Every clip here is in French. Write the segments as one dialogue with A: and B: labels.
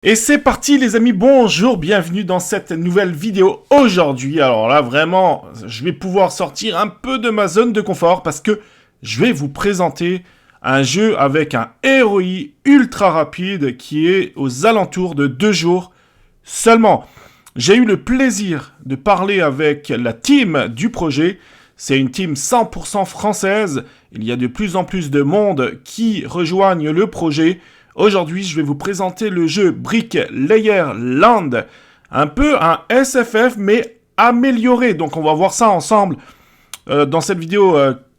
A: Et c'est parti les amis, bonjour, bienvenue dans cette nouvelle vidéo aujourd'hui. Alors là vraiment, je vais pouvoir sortir un peu de ma zone de confort parce que je vais vous présenter un jeu avec un ROI ultra rapide qui est aux alentours de 2 jours seulement. J'ai eu le plaisir de parler avec la team du projet. C'est une team 100% française. Il y a de plus en plus de monde qui rejoignent le projet. Aujourd'hui, je vais vous présenter le jeu Brick Layer Land, un peu un SFF mais amélioré. Donc on va voir ça ensemble dans cette vidéo.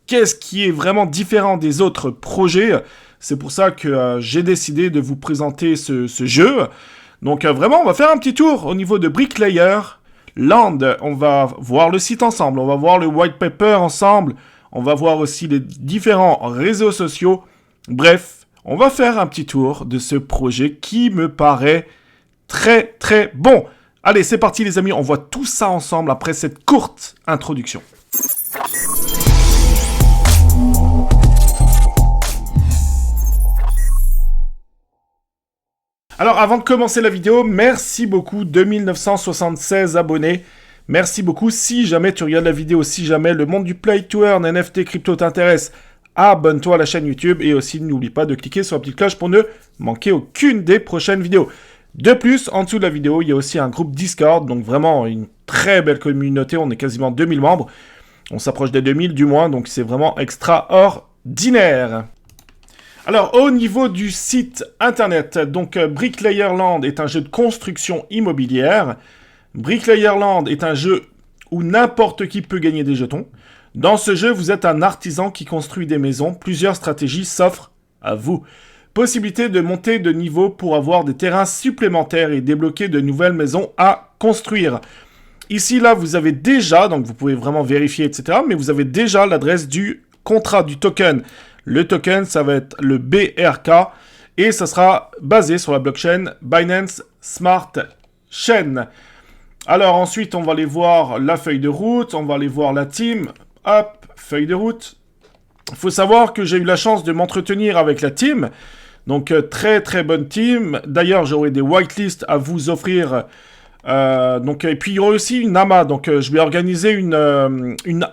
A: Qu'est-ce qui est vraiment différent des autres projets? C'est pour ça que j'ai décidé de vous présenter ce jeu. Donc vraiment, on va faire un petit tour au niveau de Brick Layer Land. On va voir le site ensemble, on va voir le white paper ensemble, on va voir aussi les différents réseaux sociaux. Bref, on va faire un petit tour de ce projet qui me paraît très très bon. Allez, c'est parti les amis, on voit tout ça ensemble après cette courte introduction. Alors avant de commencer la vidéo, merci beaucoup 2976 abonnés. Merci beaucoup. Si jamais tu regardes la vidéo, si jamais le monde du Play to Earn, NFT, crypto t'intéresse, abonne-toi à la chaîne YouTube et aussi n'oublie pas de cliquer sur la petite cloche pour ne manquer aucune des prochaines vidéos. De plus, en dessous de la vidéo, il y a aussi un groupe Discord, donc vraiment une très belle communauté, on est quasiment 2000 membres. On s'approche des 2000 du moins, donc c'est vraiment extraordinaire. Alors, au niveau du site internet, donc Brick Layer Land est un jeu de construction immobilière. Brick Layer Land est un jeu où n'importe qui peut gagner des jetons. Dans ce jeu, vous êtes un artisan qui construit des maisons. Plusieurs stratégies s'offrent à vous. Possibilité de monter de niveau pour avoir des terrains supplémentaires et débloquer de nouvelles maisons à construire. Ici, là, vous avez déjà, donc vous pouvez vraiment vérifier, etc. Mais vous avez déjà l'adresse du contrat, du token. Le token, ça va être le BRK et ça sera basé sur la blockchain Binance Smart Chain. Alors ensuite, on va aller voir la feuille de route, on va aller voir la team. Hop, feuille de route. Il faut savoir que j'ai eu la chance de m'entretenir avec la team. Donc, très très bonne team. D'ailleurs, j'aurai des whitelists à vous offrir. Et puis, il y aura aussi une AMA. Donc, je vais organiser une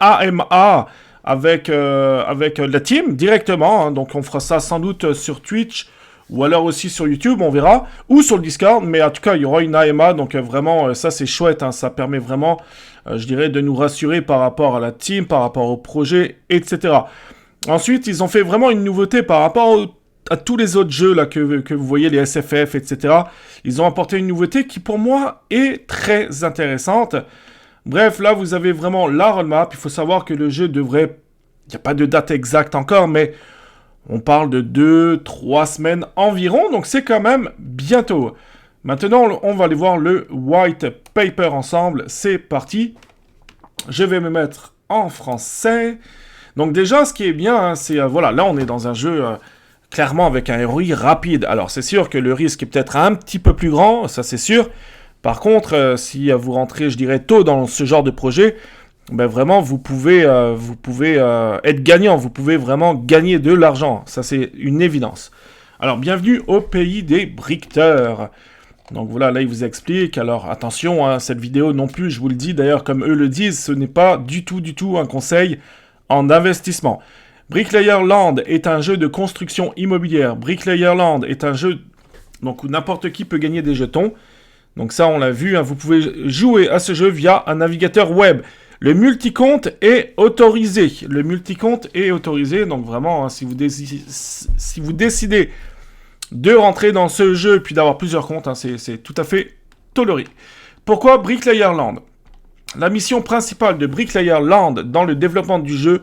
A: AMA avec la team directement. Hein. Donc, on fera ça sans doute sur Twitch ou alors aussi sur YouTube, on verra. Ou sur le Discord. Mais en tout cas, il y aura une AMA. Donc, vraiment, ça, c'est chouette. Hein. Ça permet vraiment... je dirais, de nous rassurer par rapport à la team, par rapport au projet, etc. Ensuite, ils ont fait vraiment une nouveauté par rapport à tous les autres jeux là que vous voyez, les SFF, etc. Ils ont apporté une nouveauté qui, pour moi, est très intéressante. Bref, là, vous avez vraiment la roadmap. Il faut savoir que le jeu devrait... Il n'y a pas de date exacte encore, mais on parle de 2-3 semaines environ, donc c'est quand même bientôt. Maintenant, on va aller voir le white paper ensemble. C'est parti. Je vais me mettre en français. Donc déjà, ce qui est bien, hein, c'est... voilà, là, on est dans un jeu clairement avec un ROI rapide. Alors, c'est sûr que le risque est peut-être un petit peu plus grand, ça c'est sûr. Par contre, si vous rentrez, je dirais, tôt dans ce genre de projet, ben vraiment, vous pouvez être gagnant. Vous pouvez vraiment gagner de l'argent. Ça, c'est une évidence. Alors, bienvenue au pays des briqueteurs. Donc voilà, là, il vous explique. Alors, attention, hein, cette vidéo non plus, je vous le dis, d'ailleurs, comme eux le disent, ce n'est pas du tout un conseil en investissement. Brick Layer Land est un jeu de construction immobilière. Brick Layer Land est un jeu donc, où n'importe qui peut gagner des jetons. Donc ça, on l'a vu, hein, vous pouvez jouer à ce jeu via un navigateur web. Le multicompte est autorisé. Le multicompte est autorisé, donc vraiment, hein, si vous décidez de rentrer dans ce jeu, puis d'avoir plusieurs comptes, hein, c'est tout à fait toléré. Pourquoi Brick Layer Land? La mission principale de Brick Layer Land dans le développement du jeu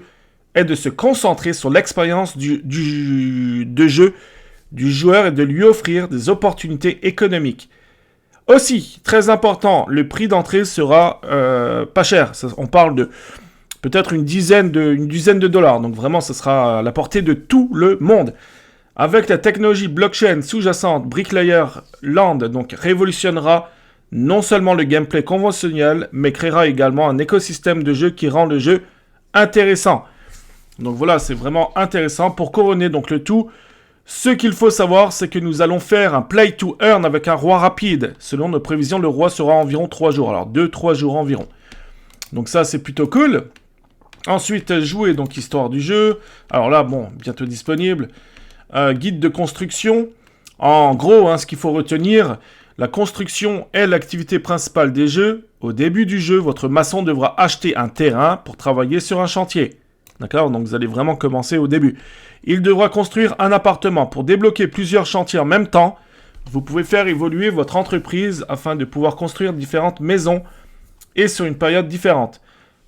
A: est de se concentrer sur l'expérience de jeu du joueur et de lui offrir des opportunités économiques. Aussi, très important, le prix d'entrée sera pas cher. On parle de peut-être une dizaine de dollars, donc vraiment, ça sera à la portée de tout le monde. Avec la technologie blockchain sous-jacente, Brick Layer Land donc révolutionnera non seulement le gameplay conventionnel, mais créera également un écosystème de jeu qui rend le jeu intéressant. Donc voilà, c'est vraiment intéressant. Pour couronner donc le tout, Ce qu'il faut savoir, c'est que nous allons faire un play to earn avec un roi rapide. Selon nos prévisions, le roi sera environ 3 jours. Alors 2-3 jours environ. Donc ça, c'est plutôt cool. Ensuite, jouer, donc histoire du jeu. Alors là, bon, bientôt disponible. Guide de construction. En gros, hein, ce qu'il faut retenir, la construction est l'activité principale des jeux. Au début du jeu, votre maçon devra acheter un terrain pour travailler sur un chantier. D'accord? Donc vous allez vraiment commencer au début. Il devra construire un appartement. Pour débloquer plusieurs chantiers en même temps, vous pouvez faire évoluer votre entreprise afin de pouvoir construire différentes maisons et sur une période différente.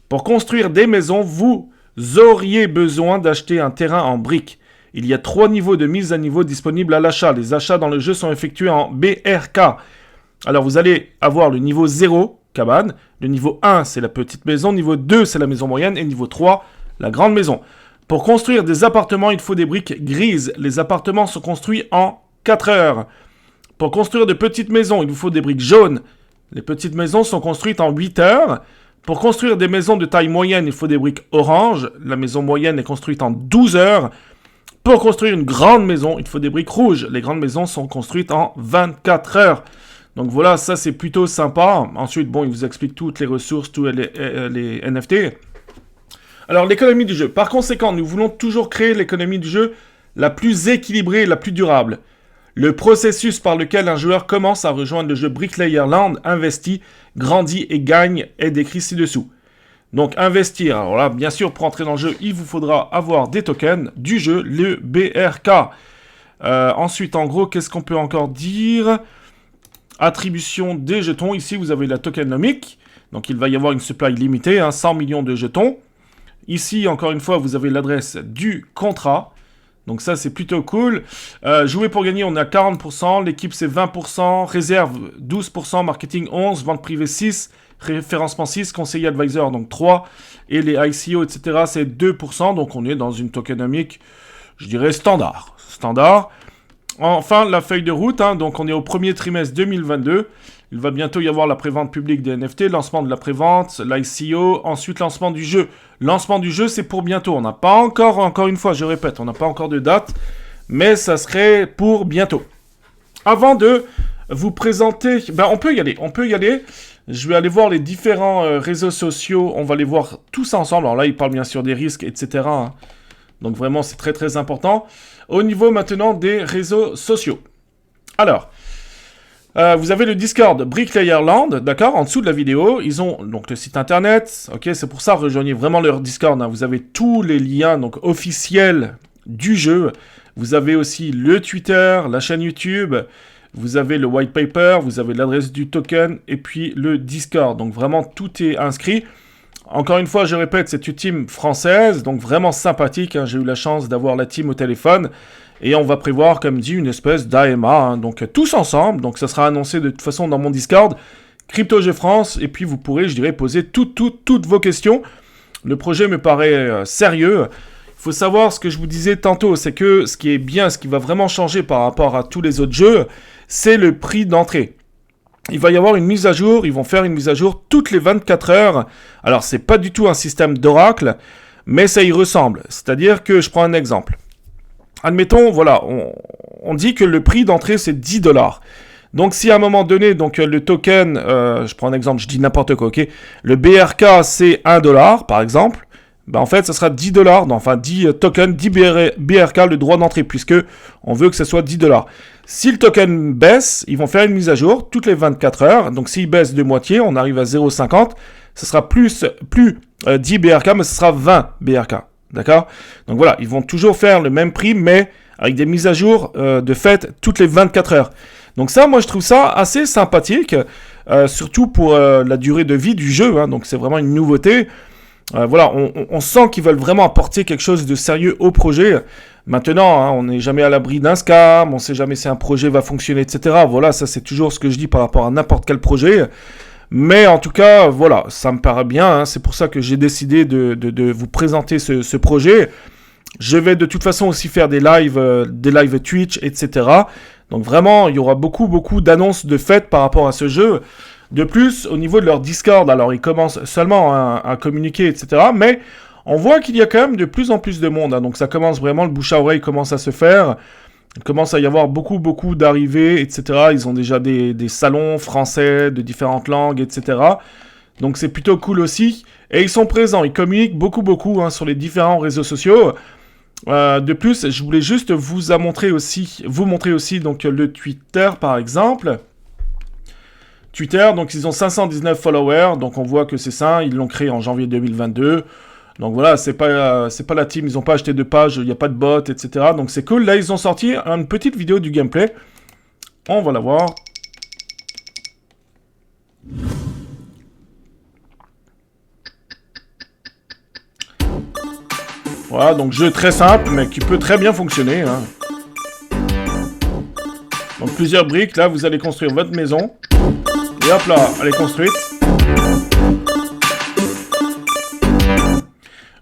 A: Pour construire des maisons, vous auriez besoin d'acheter un terrain en briques. Il y a 3 niveaux de mise à niveau disponibles à l'achat. Les achats dans le jeu sont effectués en BRK. Alors vous allez avoir le niveau 0, cabane. Le niveau 1, c'est la petite maison. Niveau 2, c'est la maison moyenne. Et niveau 3, la grande maison. Pour construire des appartements, il faut des briques grises. Les appartements sont construits en 4 heures. Pour construire de petites maisons, il vous faut des briques jaunes. Les petites maisons sont construites en 8 heures. Pour construire des maisons de taille moyenne, il faut des briques oranges. La maison moyenne est construite en 12 heures. Pour construire une grande maison, il faut des briques rouges. Les grandes maisons sont construites en 24 heures. Donc voilà, ça c'est plutôt sympa. Ensuite, bon, il vous explique toutes les ressources, tous les NFT. Alors, l'économie du jeu. Par conséquent, nous voulons toujours créer l'économie du jeu la plus équilibrée et la plus durable. Le processus par lequel un joueur commence à rejoindre le jeu Bricklayer Land, investit, grandit et gagne est décrit ci-dessous. Donc, investir. Alors là, bien sûr, pour entrer dans le jeu, il vous faudra avoir des tokens du jeu, le BRK. Ensuite, en gros, qu'est-ce qu'on peut encore dire? Attribution des jetons. Ici, vous avez la tokenomique. Donc, il va y avoir une supply limitée, 100 millions de jetons. Ici, encore une fois, vous avez l'adresse du contrat. Donc ça, c'est plutôt cool. Jouer pour gagner, on est à 40%. L'équipe, c'est 20%. Réserve, 12%. Marketing, 11%. Vente privée, 6%. Référencement, 6%. Conseiller advisor, donc 3%. Et les ICO, etc., c'est 2%. Donc on est dans une tokenomique, je dirais, standard. Enfin, la feuille de route. Donc on est au premier trimestre 2022. Il va bientôt y avoir la prévente publique des NFT, lancement de la prévente, l'ICO, ensuite lancement du jeu. Lancement du jeu, c'est pour bientôt. On n'a pas encore une fois, je répète, on n'a pas encore de date, mais ça serait pour bientôt. Avant de vous présenter, on peut y aller. Je vais aller voir les différents réseaux sociaux, on va les voir tous ensemble. Alors là, il parle bien sûr des risques, etc. Donc vraiment, c'est très très important. Au niveau maintenant des réseaux sociaux. Alors... vous avez le Discord Bricklayer Land, d'accord, en dessous de la vidéo. Ils ont donc le site internet, ok, c'est pour ça, rejoignez vraiment leur Discord. Vous avez tous les liens donc officiels du jeu. Vous avez aussi le Twitter, la chaîne YouTube, vous avez le white paper, vous avez l'adresse du token et puis le Discord. Donc vraiment, tout est inscrit. Encore une fois, je répète, c'est une team française, donc vraiment sympathique. J'ai eu la chance d'avoir la team au téléphone. Et on va prévoir, comme dit, une espèce d'AMA, donc tous ensemble. Donc ça sera annoncé de toute façon dans mon Discord, CryptoG France, et puis vous pourrez, je dirais, poser toutes vos questions. Le projet me paraît sérieux. Il faut savoir ce que je vous disais tantôt, c'est que ce qui est bien, ce qui va vraiment changer par rapport à tous les autres jeux, c'est le prix d'entrée. Il va y avoir une mise à jour, ils vont faire une mise à jour toutes les 24 heures. Alors c'est pas du tout un système d'oracle, mais ça y ressemble. C'est-à-dire que, je prends un exemple. Admettons, voilà, on dit que le prix d'entrée, c'est 10$. Donc, si à un moment donné, donc le token, je prends un exemple, je dis n'importe quoi, ok? Le BRK, c'est 1$, par exemple. En fait, ça sera 10$, enfin 10 tokens, 10 BRK, le droit d'entrée, puisque on veut que ce soit 10$. Si le token baisse, ils vont faire une mise à jour toutes les 24 heures. Donc, s'il baisse de moitié, on arrive à 0,50. Ce sera plus 10 BRK, mais ce sera 20 BRK. D'accord? Donc voilà, ils vont toujours faire le même prix, mais avec des mises à jour de fait toutes les 24 heures. Donc ça, moi je trouve ça assez sympathique, surtout pour la durée de vie du jeu. Donc c'est vraiment une nouveauté. Voilà, on sent qu'ils veulent vraiment apporter quelque chose de sérieux au projet. Maintenant, on n'est jamais à l'abri d'un scam, on ne sait jamais si un projet va fonctionner, etc. Voilà, ça c'est toujours ce que je dis par rapport à n'importe quel projet. Mais en tout cas, voilà, ça me paraît bien. C'est pour ça que j'ai décidé de vous présenter ce projet. Je vais de toute façon aussi faire des lives Twitch, etc. Donc vraiment, il y aura beaucoup d'annonces de fêtes par rapport à ce jeu. De plus, au niveau de leur Discord, alors ils commencent seulement à communiquer, etc. Mais on voit qu'il y a quand même de plus en plus de monde. Donc ça commence vraiment, le bouche à oreille commence à se faire. Il commence à y avoir beaucoup d'arrivées, etc. Ils ont déjà des salons français de différentes langues, etc. Donc c'est plutôt cool aussi. Et ils sont présents, ils communiquent beaucoup hein, sur les différents réseaux sociaux. De plus, je voulais juste vous montrer aussi donc le Twitter par exemple. Twitter, donc ils ont 519 followers, donc on voit que c'est ça, ils l'ont créé en janvier 2022. Donc voilà, c'est pas la team, ils n'ont pas acheté de page, il n'y a pas de bot, etc. Donc c'est cool. Là, ils ont sorti une petite vidéo du gameplay. On va la voir. Voilà, donc jeu très simple, mais qui peut très bien fonctionner. Hein. Donc plusieurs briques, là, vous allez construire votre maison. Et hop là, elle est construite.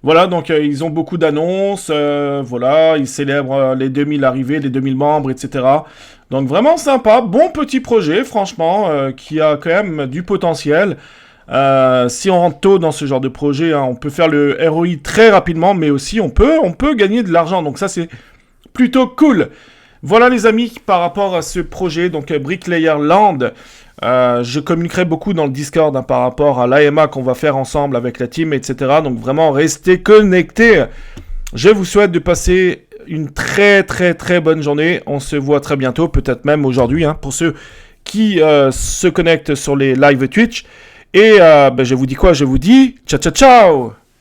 A: Voilà, donc ils ont beaucoup d'annonces, voilà, ils célèbrent les 2000 arrivées, les 2000 membres, etc. Donc vraiment sympa, bon petit projet, franchement, qui a quand même du potentiel. Si on rentre tôt dans ce genre de projet, hein, on peut faire le ROI très rapidement, mais aussi on peut gagner de l'argent, donc ça c'est plutôt cool. Voilà les amis, par rapport à ce projet, donc Bricklayer Land, je communiquerai beaucoup dans le Discord hein, par rapport à l'AMA qu'on va faire ensemble avec la team, etc. Donc vraiment, restez connectés. Je vous souhaite de passer une très bonne journée. On se voit très bientôt, peut-être même aujourd'hui, hein, pour ceux qui se connectent sur les live Twitch. Et je vous dis quoi? Je vous dis ciao.